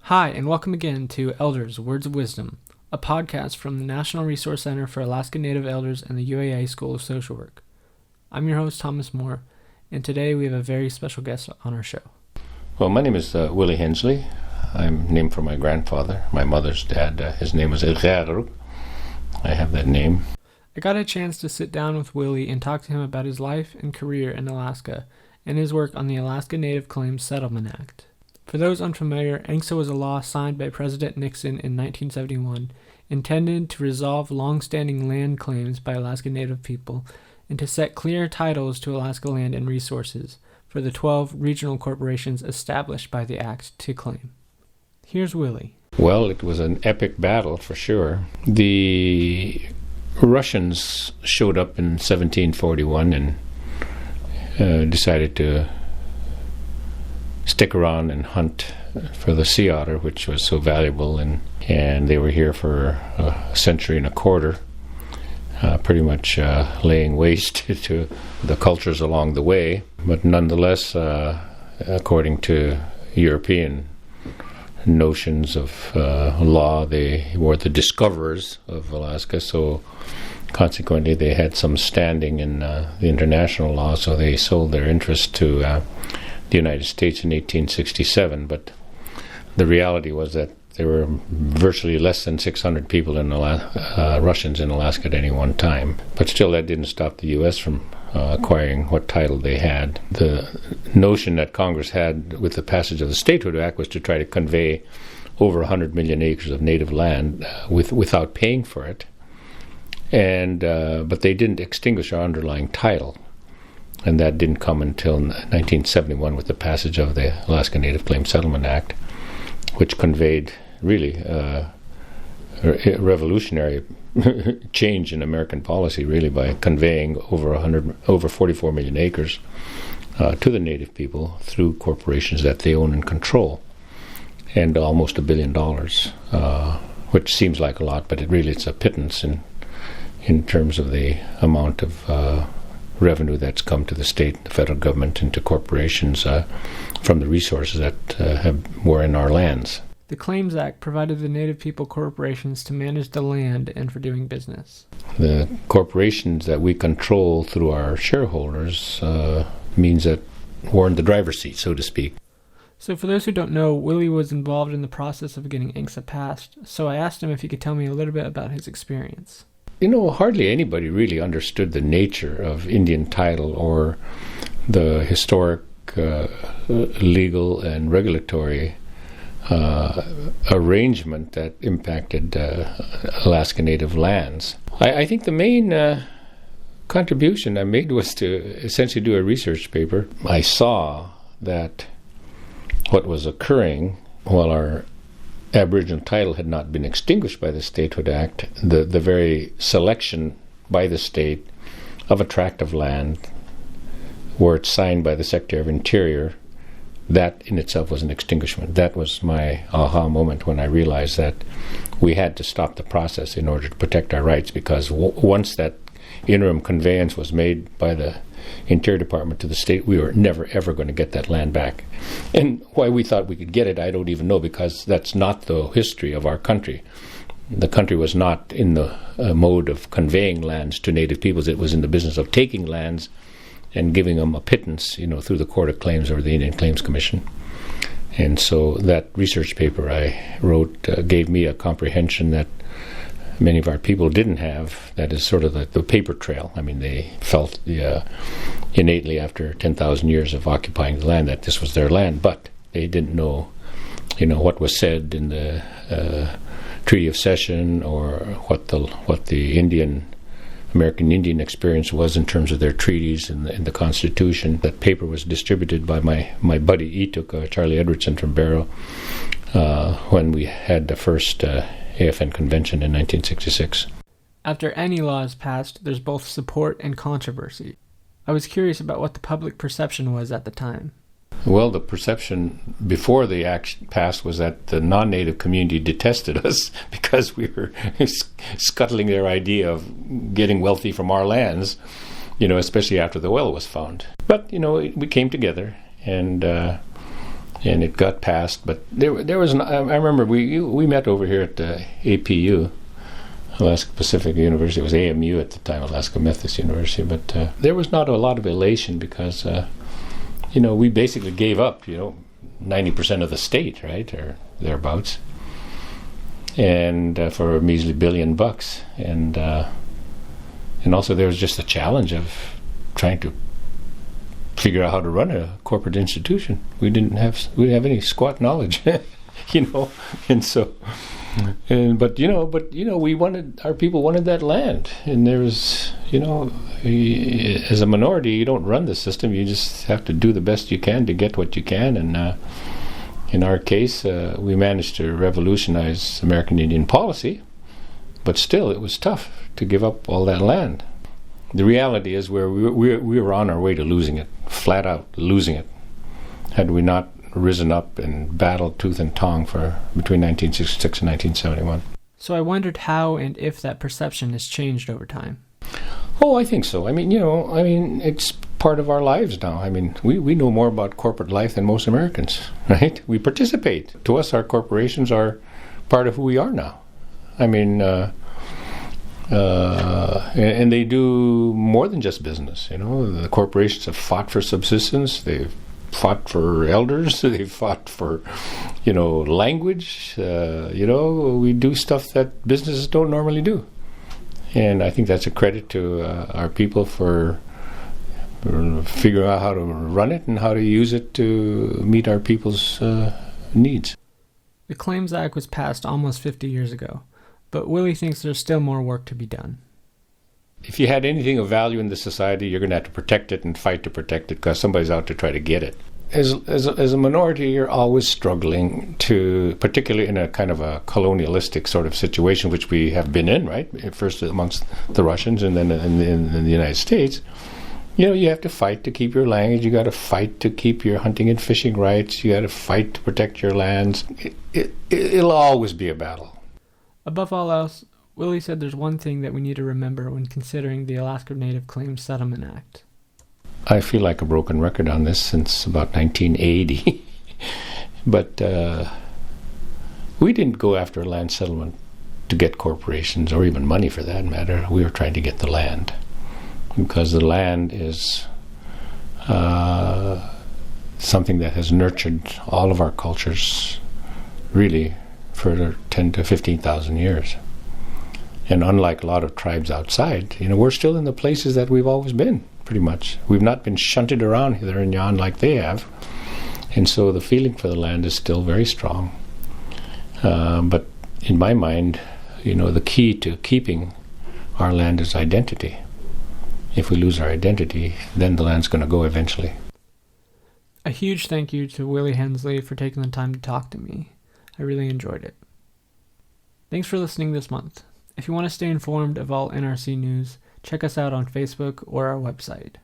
Hi, and welcome again to Elders, Words of Wisdom, a podcast from the National Resource Center for Alaska Native Elders and the UAA School of Social Work. I'm your host, Thomas Moore, and today we have a very special guest on our show. Well, my name is Willie Hensley. I'm named for my grandfather, my mother's dad. His name was Elgaru. I have that name. I got a chance to sit down with Willie and talk to him about his life and career in Alaska and his work on the Alaska Native Claims Settlement Act. For those unfamiliar, ANCSA was a law signed by President Nixon in 1971, intended to resolve long-standing land claims by Alaska Native people and to set clear titles to Alaska land and resources for the 12 regional corporations established by the act to claim. Here's Willie. Well, it was an epic battle for sure. The Russians showed up in 1741 and decided to stick around and hunt for the sea otter, which was so valuable, and they were here for a century and a quarter, pretty much laying waste to the cultures along the way. But nonetheless, according to European notions of law, they were the discoverers of Alaska, so consequently they had some standing in the international law, so they sold their interest to the United States in 1867, but the reality was that there were virtually less than 600 people in Russians in Alaska at any one time. But still, that didn't stop the U.S. from acquiring what title they had. The notion that Congress had with the passage of the Statehood Act was to try to convey over 100 million acres of native land without paying for it, but they didn't extinguish our underlying title. And that didn't come until 1971 with the passage of the Alaska Native Claims Settlement Act, which conveyed really a revolutionary change in American policy, really, by conveying over 44 million acres to the Native people through corporations that they own and control, and almost $1 billion, which seems like a lot, but it's a pittance in terms of the amount of revenue that's come to the state, the federal government, and to corporations from the resources that were in our lands. The Claims Act provided the Native people corporations to manage the land and for doing business. The corporations that we control through our shareholders means that we're in the driver's seat, so to speak. So for those who don't know, Willie was involved in the process of getting ANCSA passed, so I asked him if he could tell me a little bit about his experience. Hardly anybody really understood the nature of Indian title or the historic, legal, and regulatory arrangement that impacted Alaska Native lands. I think the main contribution I made was to essentially do a research paper. I saw that what was occurring while our Aboriginal title had not been extinguished by the Statehood Act, the very selection by the state of a tract of land where it's signed by the Secretary of Interior, that in itself was an extinguishment. That was my aha moment when I realized that we had to stop the process in order to protect our rights, because once that interim conveyance was made by the Interior Department to the state, we were never ever going to get that land back. And why we thought we could get it, I don't even know, because that's not the history of our country. The country was not in the mode of conveying lands to Native peoples. It was in the business of taking lands and giving them a pittance, through the Court of Claims or the Indian Claims Commission. And so that research paper I wrote gave me a comprehension that many of our people didn't have. That is sort of the paper trail. I mean, they felt innately after 10,000 years of occupying the land that this was their land, but they didn't know, what was said in the Treaty of Cession or what the American Indian experience was in terms of their treaties and the Constitution. That paper was distributed by my buddy Ituk, Charlie Edwardson from Barrow, when we had the first AFN convention in 1966. After any law is passed, there's both support and controversy. I was curious about what the public perception was at the time. Well, the perception before the act passed was that the non-native community detested us because we were scuttling their idea of getting wealthy from our lands, especially after the oil was found. But, we came together and and it got passed. But there was I remember we met over here at APU, Alaska Pacific University. It was AMU at the time, Alaska Methodist University. But there was not a lot of elation because we basically gave up 90% of the state, right, or thereabouts, and for a measly $1 billion, and also there was just the challenge of trying to figure out how to run a corporate institution. We didn't have any squat knowledge, and so, but our people wanted that land, and there was, as a minority, you don't run the system. You just have to do the best you can to get what you can, and in our case, we managed to revolutionize American Indian policy, but still, it was tough to give up all that land. The reality is we were on our way to losing it, flat out losing it, had we not risen up and battled tooth and tongue for between 1966 and 1971. So I wondered how and if that perception has changed over time. Oh, I think so. It's part of our lives now. We know more about corporate life than most Americans, right? We participate. To us, our corporations are part of who we are now. And they do more than just business. The corporations have fought for subsistence. They've fought for elders. They've fought for, language. We do stuff that businesses don't normally do. And I think that's a credit to our people for figuring out how to run it and how to use it to meet our people's needs. The Claims Act was passed almost 50 years ago, but Willie thinks there's still more work to be done. If you had anything of value in the society, you're going to have to protect it and fight to protect it because somebody's out to try to get it. As a minority, you're always struggling to, particularly in a kind of a colonialistic sort of situation, which we have been in, right? First amongst the Russians and then in the United States. You have to fight to keep your language. You got to fight to keep your hunting and fishing rights. You got to fight to protect your lands. It'll always be a battle. Above all else, Willie said there's one thing that we need to remember when considering the Alaska Native Claims Settlement Act. I feel like a broken record on this since about 1980. But we didn't go after a land settlement to get corporations or even money for that matter. We were trying to get the land because the land is something that has nurtured all of our cultures really for 10 to 15,000 years. And unlike a lot of tribes outside, we're still in the places that we've always been, pretty much. We've not been shunted around hither and yon like they have. And so the feeling for the land is still very strong. But in my mind, the key to keeping our land is identity. If we lose our identity, then the land's going to go eventually. A huge thank you to Willie Hensley for taking the time to talk to me. I really enjoyed it. Thanks for listening this month. If you want to stay informed of all NRC news, check us out on Facebook or our website.